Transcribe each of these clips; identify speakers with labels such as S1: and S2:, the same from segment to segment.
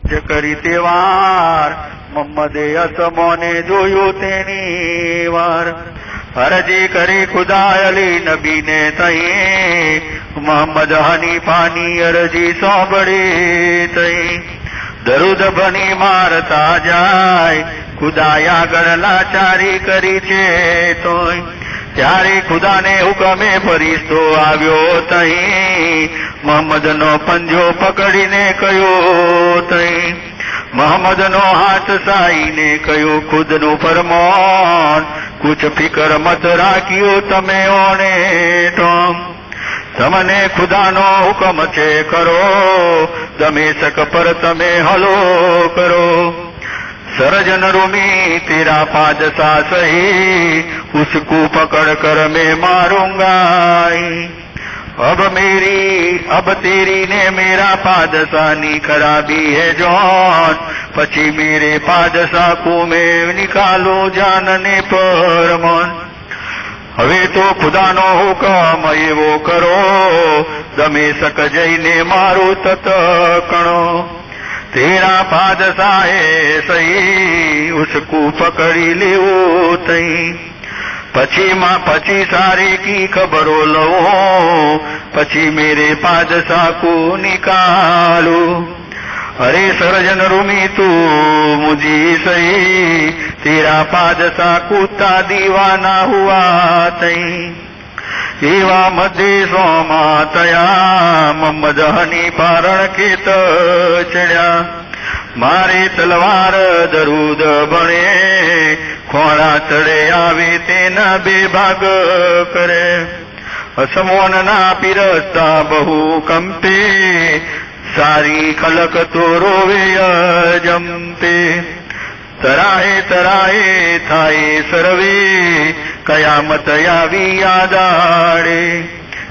S1: કરી તે વાર મોહમ્મદે અસમોને જોયો તેની વાર અરજી કરી ખુદા અલી નબીને તઈ મોહમ્મદ હનીફાની અરજી સાંભળી તઈ દરૂદ ભણી મારતા જાય ખુદાયા આગળ લાચારી કરી છે તોય ત્યારે ખુદાને હુકમે ફરિશ્તો આવ્યો તઈ મોહમ્મદનો પંજો પકડીને કયો તઈ મોહમ્મદનો હાથ સાઈને કયો ખુદનું ફરમાન કુછ ફિકર મત રાખ્યો તમે ઓને તમને ખુદાનો હુકમ છે કરો દમેશક પર તમે હલો કરો सरजन रूमी तेरा पादसा सही उसको पकड़ कर मैं मारूंगा अब तेरी ने मेरा पादसा ની खराबी है जौन પછી मेरे पादसा को मैं निकालो जानने पर मन હવે તો ખુદાનો હુકમ એવો કરો દમેશક જઈને મારું તતકણો तेरा पादसा है सही उसको पकड़ी लेवो तई पची सारे की खबरों लो पची मेरे पादसा को निकालो अरे सरजन रूमी तू मुझी सही तेरा पादसा कुत्ता दीवाना हुआ तई एवा मदेशों तया मोहम्मद हनीफा રણખેત ચડ્યા મારે તલવાર દરૂદ ભણે ખોળા ચડે આવે તેના બે ભાગ કરે અસમોનના પીરસતા બહુ કંપે સારી ખલક તો રોવે જંપે તરાહે થાય સર્વે કયામત આવી યાદાડે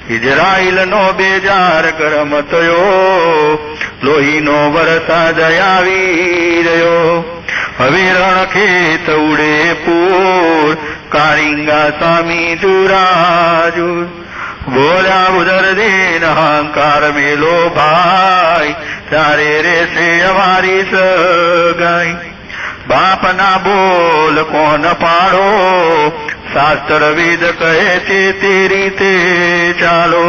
S1: ઇઝરાઈલ નો બેજાર ગરમ થયો લોહીનો વરસાદ આવી રહ્યો હવે રણખેત ઉડે પૂર કાળિંગા સામી જુરાજુર બોલ્યા ઉદરદીન અહંકાર મેલો ભાઈ ત્યારે રેસે અમારી સગાઈ બાપના બોલ કોણ પાડો શાસ્ત્ર વેદ કહે છે તે રીતે ચાલો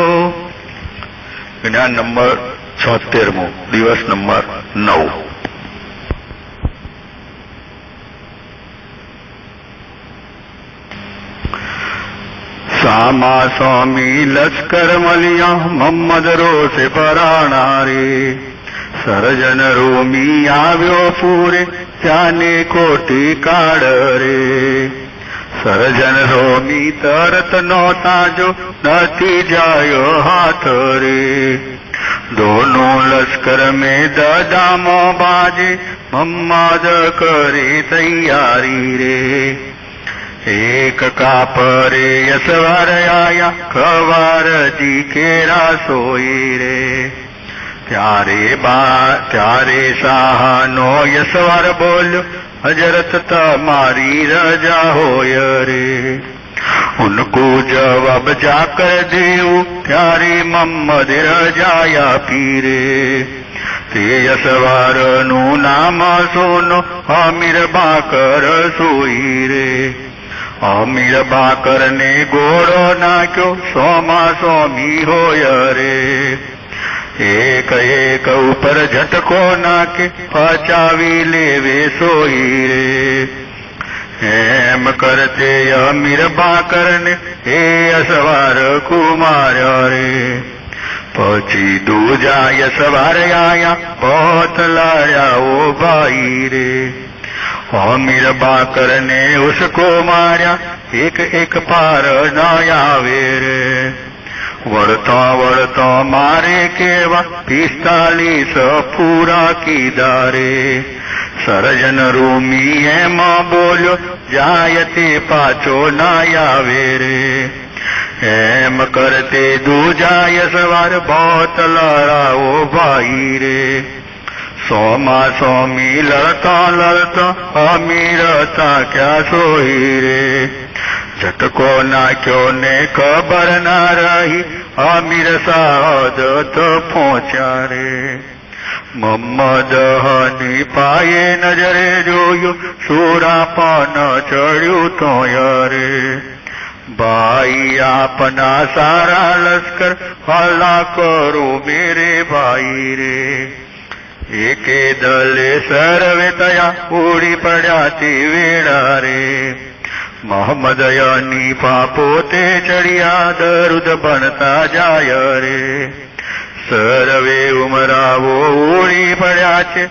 S1: જ્ઞાન નંબર 76 દિવસ નંબર 9 સામા સ્વામી લશ્કર મળ્યા મોહમ્મદ રોષે પરાણા રે સરજન રોમી આવ્યો પૂરે જાને કોટી કાળ રે સરજન રોમી તરત નોતા જો નથી જાયો હાથ રે દોનો લશ્કર મેં દદામો બાજે મોહમ્મદ કરે તૈયારી રે એક કાપરે યસવાર આયા ખવારજી કેરા સોઈ રે ત્યારે શાહનો યસવાર બોલ્યો હજરત તમારી રજા હોય રે ઉनको જવાબ જાકર દેવું ત્યારે મોહમ્મદ રજાયા પીરે તે યસવારનું નામ સોનો અમીર બાકર સોઈ રે અમીર બાકરને ઘોડો નાખ્યો સોમા સોમી હોય રે એક એક ઉપર ઝટકો નાખે પચાવી લેવે સોઈ રે એમ કરતે અમીર બાકરને એ અસવાર કુમાર્યો રે પછી દૂજા યસવાર આયા બહોત લાયા ઓ ભાઈ રે અમીર બાકરને ઉસકો માર્યા એક એક પાર ન આવે રે વળતો મારે કેવા 45 પૂરા કીધા રે સરજન રૂમી એમાં બોલ્યો જાય તે પાછો ના આવે રે એમ કરતે દૂજા યસવાર બહોત લડાઓ ભાઈ રે સોમા સોમી લડતા અમીર તા ક્યાં સોઈ રે ઝટકો નાખ્યો ને ખબર ના રહી અમીર સાદત પહોંચ્યા રે મમ્મદ હનીફાએ નજરે જોયું, સુરાપન ચડ્યું તોય રે. ભાઈ આપના સારા લશ્કર હલા કરો મેરે ભાઈ રે. એકે દલે સર્વે તયા ઉડી પડ્યા તે વેળા રે. મોહમ્મદ હનીફા પોતે ચડ્યા દરુદ ભણતા જાય રે. સર્વે ઉમરાવો ઉડી પડ્યા છે,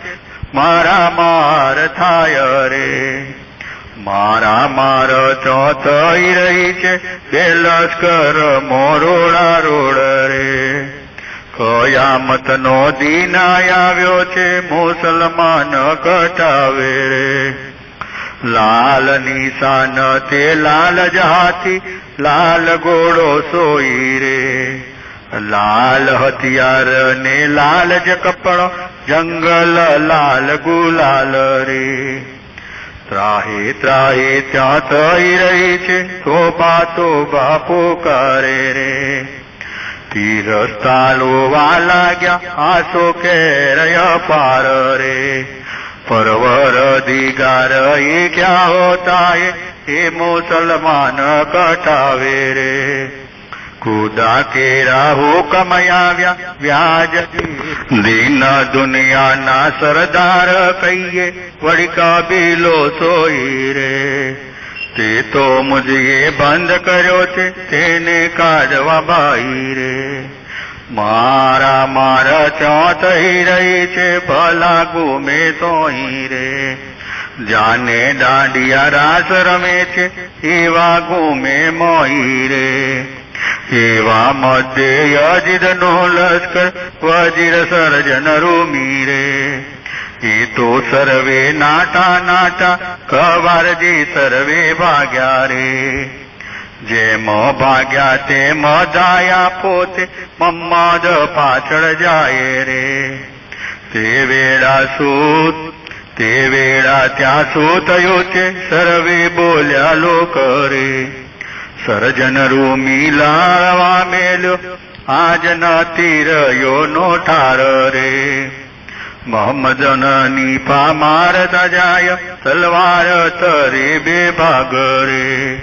S1: મારા માર થાય રે. મારા માર ચોથઈ રહી છે, બે લશ્કર મોરોડા રોડ રે. કયામતનો દિન આવ્યો છે, મુસલમાન કટાવે રે. લાલ નિશાન તે લાલ જ હાથી, લાલ ઘોડો સોઈ રે. લાલ હથિયાર ને લાલ જ કપડો, જંગલ લાલ ગુલાલ રે. ત્રાહે ત્રાહે ત્યાં થઈ રહી છે, તોબા તોબા પોકારે રે. તીરસ્તા લોવા લાગ્યા, આંસુ કેરય પાર રે. પરવરદિગાર એ ક્યાં હોતા હે, એ મુસલમાન કટાવે રે. ખુદા કેરા હુકમ આવ્યા વ્યાજ, દીન દુનિયાના સરદાર કહીએ, વળી કબીલો સોઈ રે. તે તો મુજે બંધ કર્યો છે, તેને કાઢવા ભાઈ રે. મારા મારા ચો થઈ રહી છે, ભલા ગુમે તોહી રે. જાને દાંડિયા રાસ રમે છે, એવા ગુમે મોહી રે. એવા મધ્ય યજીદનો લશ્કર, વજીર સર્જન રૂમી રે. એ તો સર્વે નાટા નાટા, કવારજી સર્વે ભાગ્યા રે. જેમ ભાગ્યા તેમ જાયા પોતે, મમ્મદ પાછળ જાય રે. તે વેળા ત્યાં શું થયું છે, સર્વે બોલ્યા લોક રે. સર્જન રૂમી લાળવા મેલ્યો, આજ નથી રહ્યો નો ઠાર રે. મોહમ્મદ હનીફા મારતા જાય, તલવાર તરે બે ભાગ રે.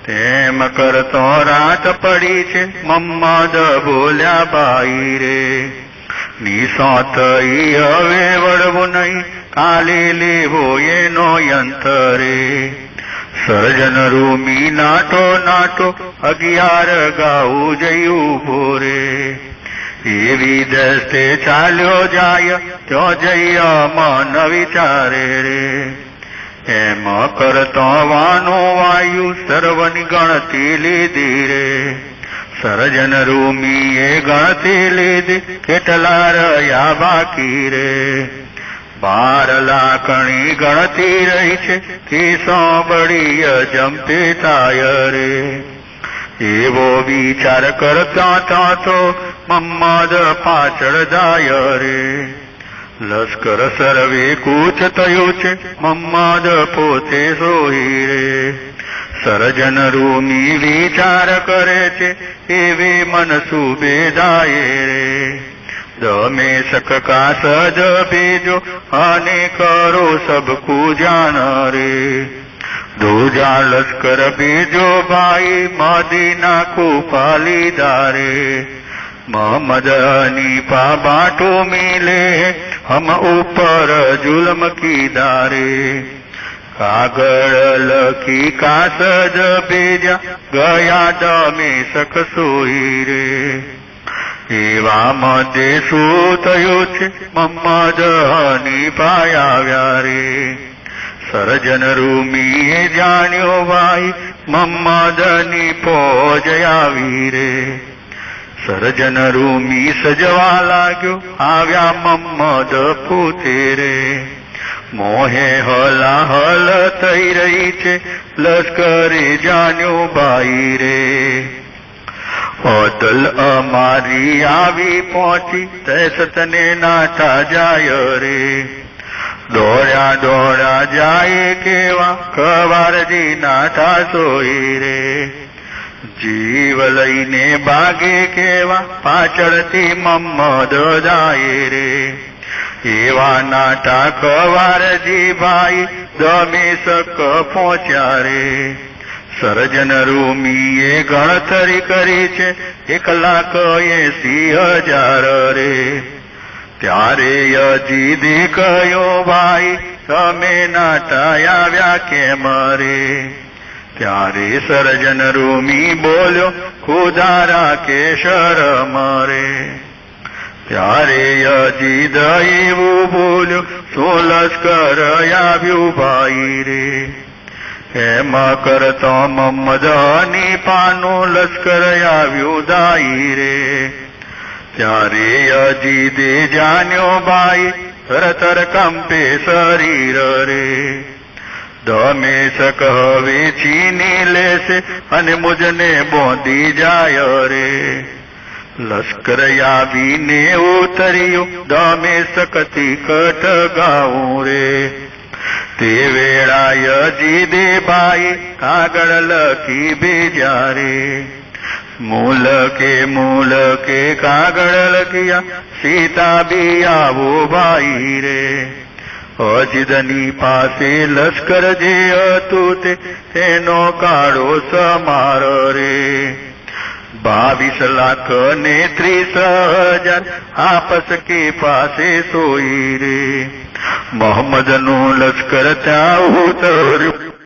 S1: તેમ કરતો રાત પડી છે, મમ્મદ બોલ્યા ભાઈ રે. નિસો થઈ હવે વળવું નહીં, કાલે લેવો એનો યંત્ર રે. સર્જન રૂમી નાટો નાટો, 11 ગાઉ જયું ભોરે. એવી દસ્તે ચાલ્યો જાય, ત્યો જઈ મન વિચારે રે. એમ કરતો વાનો વાયુ, સર્વની ગણતી લીધી રે. સર્જન રૂમીએ ગણતી લીધી, કેટલા રહ્યા બાકી રે. 12 લાખની ગણતી રહી છે, કે સાંભળી જમતે થાય રે. એવો વિચાર કરતા તો મમ્મદ પાછળ જાય રે. લશ્કર સર્વે કૂચ થયું છે, મમ્મદ પોતે સોઈ રે. સર્જન રૂમી વિચાર કરે છે, એવે મનસુબે જાય રે. દમેશક કા સજ ભેજો, અને કરો સબકુ જાણ રે. દૂજા લશ્કર ભેજો ભાઈ, મદીના કૂફા લીધા રે. મોહમ્મદ હનીફા બાટો મિલે, હમ ઉપર જુલ્મ કીધા રે. કાગળ લખી કાસદ ભેજા, ગયા દમેશક સોઈ રે. એવા મધ્ય શું થયું છે, મમ્મદ હનીફા આવ્યા રે. સર્જન રૂમીએ જાણ્યો ભાઈ, મમ્મદ હનીફો જ આવી રે. સર્જન રૂમી સજવા લાગ્યો, આવ્યા મમ્મદ પોતે રે. મોહે હલાહલ થઈ રહી છે, લશ્કરે જાણ્યો ભાઈ રે. અદલ અમારી આવી પહોંચી, તને નાટા જાય રે. દોડ્યા દોડ્યા જાય કેવા, કવારજી નાટા સોઈ રે. જીવ લઈને ભાગે કેવા, પાછળથી મમ્મદ જાય રે. એવા નાટા કવારજી ભાઈ દમેશક પહોંચ્યા રે. સર્જન રૂમીએ ગણતરી કરી છે 1,80,000 રે. ત્યારે યજીદે કહ્યો ભાઈ તમે નાટા આવ્યા કેમ રે. ત્યારે સર્જન રૂમી બોલ્યો ખુદા રાખે શરમ રે. ત્યારે યજીદ એવું બોલ્યો શું લશ્કર આવ્યું ભાઈ રે. એમ કરતો મોહમ્મદ હનીફાનું લશ્કર આવ્યું દાઈ રે. ત્યારે યજીદે જાણ્યો ભાઈ થરથર કંપે શરીર રે. દમેશક હવે છીની લેશે અને મુજને બોંધી જાય રે. લશ્કર આવીને ઉતર્યું દમેશકથી કટ ગાવું રે. તે વેળા યજીદે ભાઈ કાગળ લખી ભેજ્યા રે. મૂલકે કાગળ લખ્યા સીતા બી આવો ભાઈ રે. યજીદની પાસે લશ્કર જે હતું તેનો કાળો સમાર રે. 22 લાખ ને 30,000 આપસ કે પાસે સોઈ રે. મોહમ્મદનું લશ્કર ત્યાં ઉતર્યું